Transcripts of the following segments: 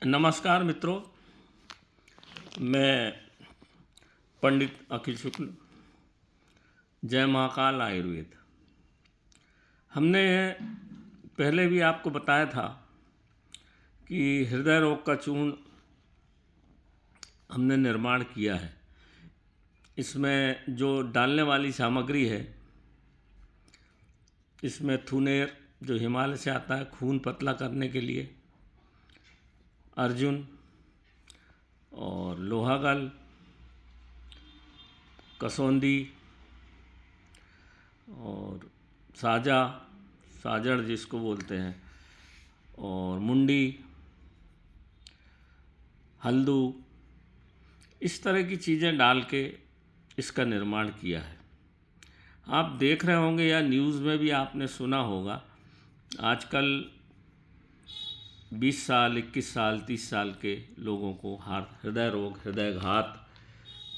नमस्कार मित्रों, मैं पंडित अखिल शुक्ल, जय महाकाल आयुर्वेद। हमने पहले भी आपको बताया था कि हृदय रोग का चूर्ण हमने निर्माण किया है। इसमें जो डालने वाली सामग्री है, इसमें थुनेर जो हिमालय से आता है खून पतला करने के लिए, अर्जुन और लोहागल, कसौंदी और साजड़ जिसको बोलते हैं, और मुंडी, हल्दू, इस तरह की चीज़ें डाल के इसका निर्माण किया है। आप देख रहे होंगे या न्यूज़ में भी आपने सुना होगा, आजकल 20 साल, 21 साल, 30 साल के लोगों को हृदय रोग, हृदयघात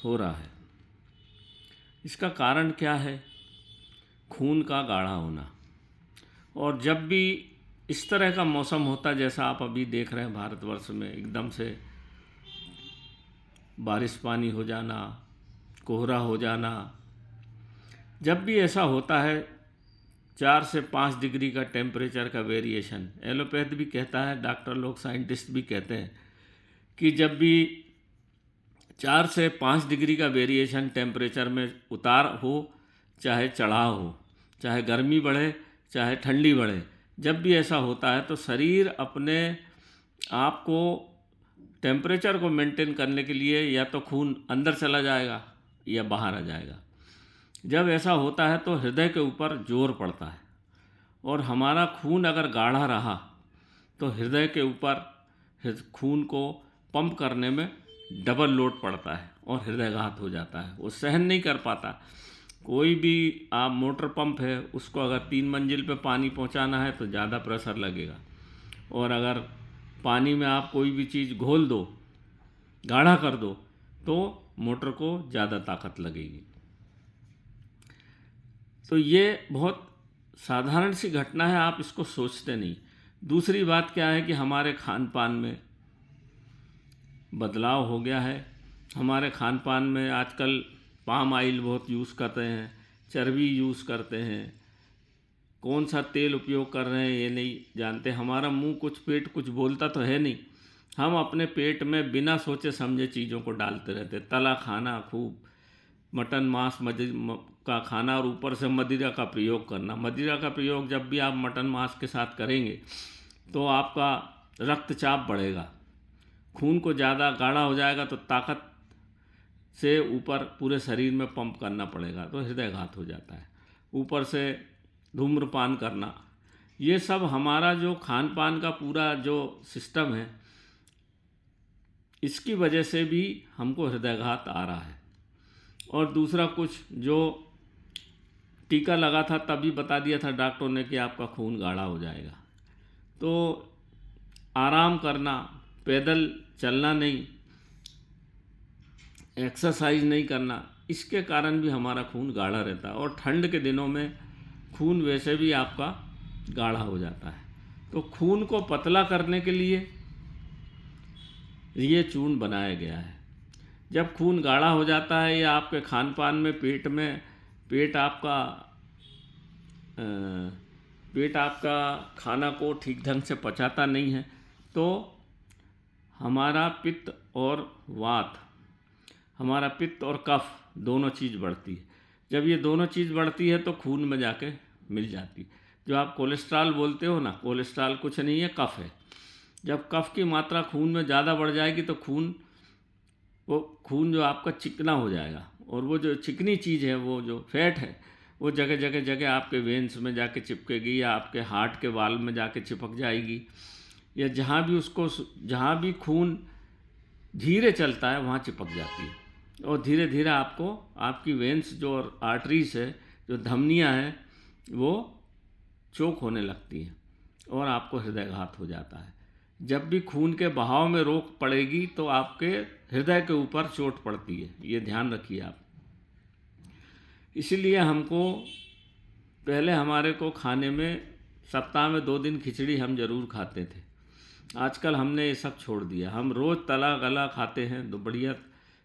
हो रहा है। इसका कारण क्या है? खून का गाढ़ा होना। और जब भी इस तरह का मौसम होता, जैसा आप अभी देख रहे हैं भारतवर्ष में, एकदम से बारिश पानी हो जाना, कोहरा हो जाना, जब भी ऐसा होता है 4 से 5 डिग्री का टेम्परेचर का वेरिएशन, एलोपैथ भी कहता है, डॉक्टर लोग, साइंटिस्ट भी कहते हैं कि जब भी 4 से 5 डिग्री का वेरिएशन टेम्परेचर में उतार हो, चाहे चढ़ाव हो, चाहे गर्मी बढ़े चाहे ठंडी बढ़े, जब भी ऐसा होता है तो शरीर अपने आप को टेम्परेचर को मेंटेन करने के लिए या तो खून अंदर चला जाएगा या बाहर आ जाएगा। जब ऐसा होता है तो हृदय के ऊपर जोर पड़ता है, और हमारा खून अगर गाढ़ा रहा तो हृदय के ऊपर खून को पंप करने में डबल लोड पड़ता है और हृदयघात हो जाता है। वो सहन नहीं कर पाता। कोई भी आप मोटर पंप है, उसको अगर 3 मंजिल पे पानी पहुंचाना है तो ज़्यादा प्रेशर लगेगा, और अगर पानी में आप कोई भी चीज़ घोल दो, गाढ़ा कर दो, तो मोटर को ज़्यादा ताकत लगेगी। तो ये बहुत साधारण सी घटना है, आप इसको सोचते नहीं। दूसरी बात क्या है कि हमारे खान पान में बदलाव हो गया है। हमारे खान पान में आजकल पाम ऑयल बहुत यूज़ करते हैं, चर्बी यूज़ करते हैं, कौन सा तेल उपयोग कर रहे हैं ये नहीं जानते। हमारा मुंह कुछ, पेट कुछ बोलता तो है नहीं, हम अपने पेट में बिना सोचे समझे चीज़ों को डालते रहते। तला खाना, खूब मटन मांस का खाना, और ऊपर से मदिरा का प्रयोग करना। मदिरा का प्रयोग जब भी आप मटन मांस के साथ करेंगे तो आपका रक्तचाप बढ़ेगा, खून को ज़्यादा गाढ़ा हो जाएगा, तो ताकत से ऊपर पूरे शरीर में पंप करना पड़ेगा, तो हृदयघात हो जाता है। ऊपर से धूम्रपान करना, ये सब हमारा जो खान पान का पूरा जो सिस्टम है, इसकी वजह से भी हमको हृदयघात आ रहा है। और दूसरा कुछ, जो टीका लगा था तभी बता दिया था डॉक्टर ने कि आपका खून गाढ़ा हो जाएगा, तो आराम करना, पैदल चलना नहीं, एक्सरसाइज नहीं करना, इसके कारण भी हमारा खून गाढ़ा रहता है। और ठंड के दिनों में खून वैसे भी आपका गाढ़ा हो जाता है। तो खून को पतला करने के लिए ये चूर्ण बनाया गया है। जब खून गाढ़ा हो जाता है या आपके खान पान में पेट आपका खाना को ठीक ढंग से पचाता नहीं है, तो हमारा पित्त और कफ दोनों चीज़ बढ़ती है। जब ये दोनों चीज़ बढ़ती है तो खून में जाके मिल जाती है। जो आप कोलेस्ट्रॉल बोलते हो ना, कोलेस्ट्रॉल कुछ नहीं है, कफ है। जब कफ की मात्रा खून में ज़्यादा बढ़ जाएगी तो खून जो आपका चिकना हो जाएगा, और वो जो चिकनी चीज़ है, वो जो फैट है, वो जगह जगह जगह आपके वेन्स में जाके चिपकेगी, या आपके हार्ट के वाल में जाके चिपक जाएगी, या जहाँ भी खून धीरे चलता है वहाँ चिपक जाती है, और धीरे धीरे आपको आपकी वेन्स जो आर्टरीज है, जो धमनियाँ हैं, वो चोक होने लगती हैं और आपको हृदयघात हो जाता है। जब भी खून के बहाव में रोक पड़ेगी तो आपके हृदय के ऊपर चोट पड़ती है, ये ध्यान रखिए आप। इसीलिए हमारे को खाने में सप्ताह में 2 दिन खिचड़ी हम ज़रूर खाते थे, आजकल हमने ये सब छोड़ दिया। हम रोज़ तला गला खाते हैं, तो बढ़िया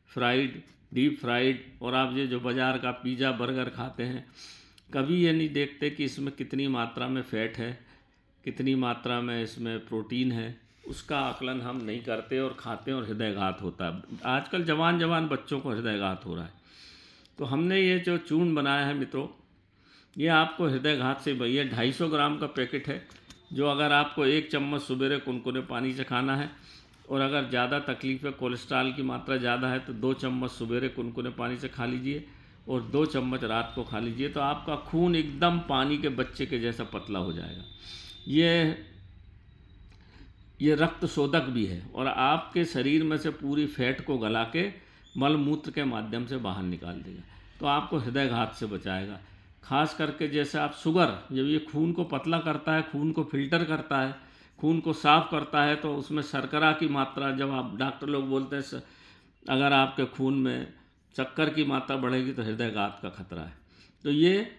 फ्राइड, डीप फ्राइड, और आप ये जो बाज़ार का पिज़्ज़ा बर्गर खाते हैं, कभी ये नहीं देखते कि इसमें कितनी मात्रा में फ़ैट है, कितनी मात्रा में इसमें प्रोटीन है। उसका आकलन हम नहीं करते और खाते हैं और हृदयघात होता है। आजकल जवान जवान बच्चों को हृदयघात हो रहा है। तो हमने ये जो चूर्ण बनाया है मित्रों, ये आपको हृदयघात से भैया 250 ग्राम का पैकेट है, जो अगर आपको 1 चम्मच सुबेरे कुनकुने पानी से खाना है, और अगर ज़्यादा तकलीफ़ है, कोलेस्ट्रॉल की मात्रा ज़्यादा है, तो 2 चम्मच सुबेरे कुनकुने पानी से खा लीजिए और 2 चम्मच रात को खा लीजिए। तो आपका खून एकदम पानी के बच्चे के जैसा पतला हो जाएगा। ये रक्त शोधक भी है और आपके शरीर में से पूरी फैट को गला के मल मूत्र के माध्यम से बाहर निकाल देगा। तो आपको हृदयघात से बचाएगा। खास करके जैसे आप शुगर, जब ये खून को पतला करता है, खून को फिल्टर करता है, खून को साफ़ करता है, तो उसमें शर्करा की मात्रा, जब आप डॉक्टर लोग बोलते हैं अगर आपके खून में शक्कर की मात्रा बढ़ेगी तो हृदयघात का खतरा है, तो ये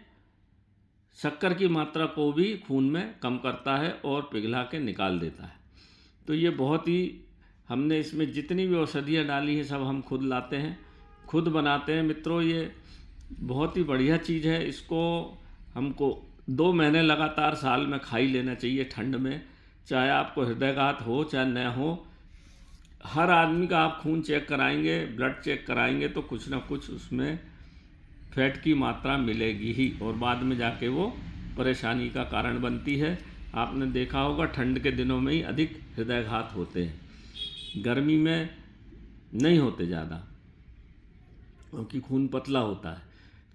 शक्कर की मात्रा को भी खून में कम करता है और पिघला के निकाल देता है। तो ये बहुत ही, हमने इसमें जितनी भी औषधियाँ डाली हैं सब हम खुद लाते हैं, खुद बनाते हैं मित्रों। ये बहुत ही बढ़िया चीज़ है। इसको हमको 2 महीने लगातार साल में खा ही लेना चाहिए ठंड में, चाहे आपको हृदयघात हो चाहे न हो। हर आदमी का आप खून चेक कराएंगे, ब्लड चेक कराएंगे, तो कुछ ना कुछ उसमें फैट की मात्रा मिलेगी ही, और बाद में जाके वो परेशानी का कारण बनती है। आपने देखा होगा ठंड के दिनों में ही अधिक हृदयघात होते हैं, गर्मी में नहीं होते ज़्यादा, क्योंकि खून पतला होता है।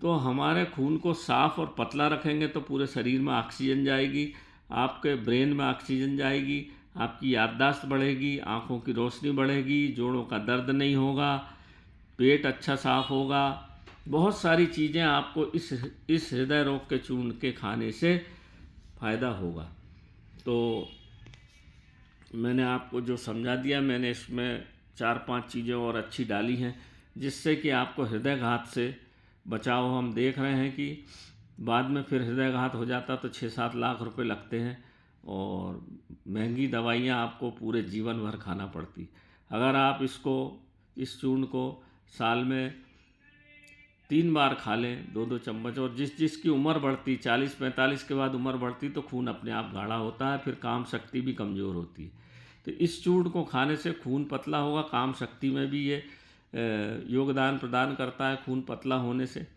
तो हमारे खून को साफ़ और पतला रखेंगे तो पूरे शरीर में ऑक्सीजन जाएगी, आपके ब्रेन में ऑक्सीजन जाएगी, आपकी याददाश्त बढ़ेगी, आँखों की रोशनी बढ़ेगी, जोड़ों का दर्द नहीं होगा, पेट अच्छा साफ़ होगा। बहुत सारी चीज़ें आपको इस हृदय रोग के चूर्ण के खाने से फ़ायदा होगा। तो मैंने आपको जो समझा दिया, मैंने इसमें 4-5 चीज़ें और अच्छी डाली हैं, जिससे कि आपको हृदयघात से बचाव। हम देख रहे हैं कि बाद में फिर हृदयघात हो जाता तो 6-7 लाख रुपए लगते हैं और महंगी दवाइयाँ आपको पूरे जीवन भर खाना पड़ती। अगर आप इस चूर्ण को साल में 3 बार खा लें 2-2 चम्मच, और जिसकी उम्र बढ़ती, 40-45 के बाद उम्र बढ़ती, तो खून अपने आप गाढ़ा होता है, फिर काम शक्ति भी कमज़ोर होती है। तो इस चूर्ण को खाने से खून पतला होगा, काम शक्ति में भी ये योगदान प्रदान करता है खून पतला होने से,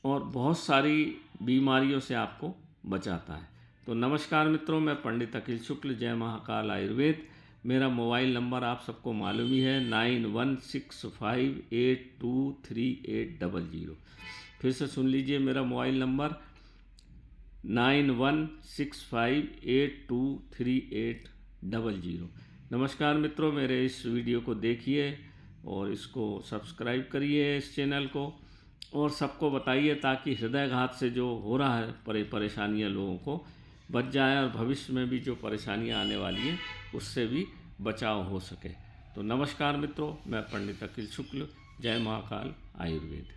और बहुत सारी बीमारियों से आपको बचाता है। तो नमस्कार मित्रों, मैं पंडित अखिल शुक्ल, जय महाकाल आयुर्वेद। मेरा मोबाइल नंबर आप सबको मालूम ही है, 9165823800। फिर से सुन लीजिए मेरा मोबाइल नंबर 9165823800। नमस्कार मित्रों, मेरे इस वीडियो को देखिए और इसको सब्सक्राइब करिए इस चैनल को, और सबको बताइए, ताकि हृदयघात से जो हो रहा है परेशानियां लोगों को बच जाए, और भविष्य में भी जो परेशानियां आने वाली हैं उससे भी बचाव हो सके। तो नमस्कार मित्रों, मैं पंडित अखिल शुक्ल, जय महाकाल आयुर्वेद।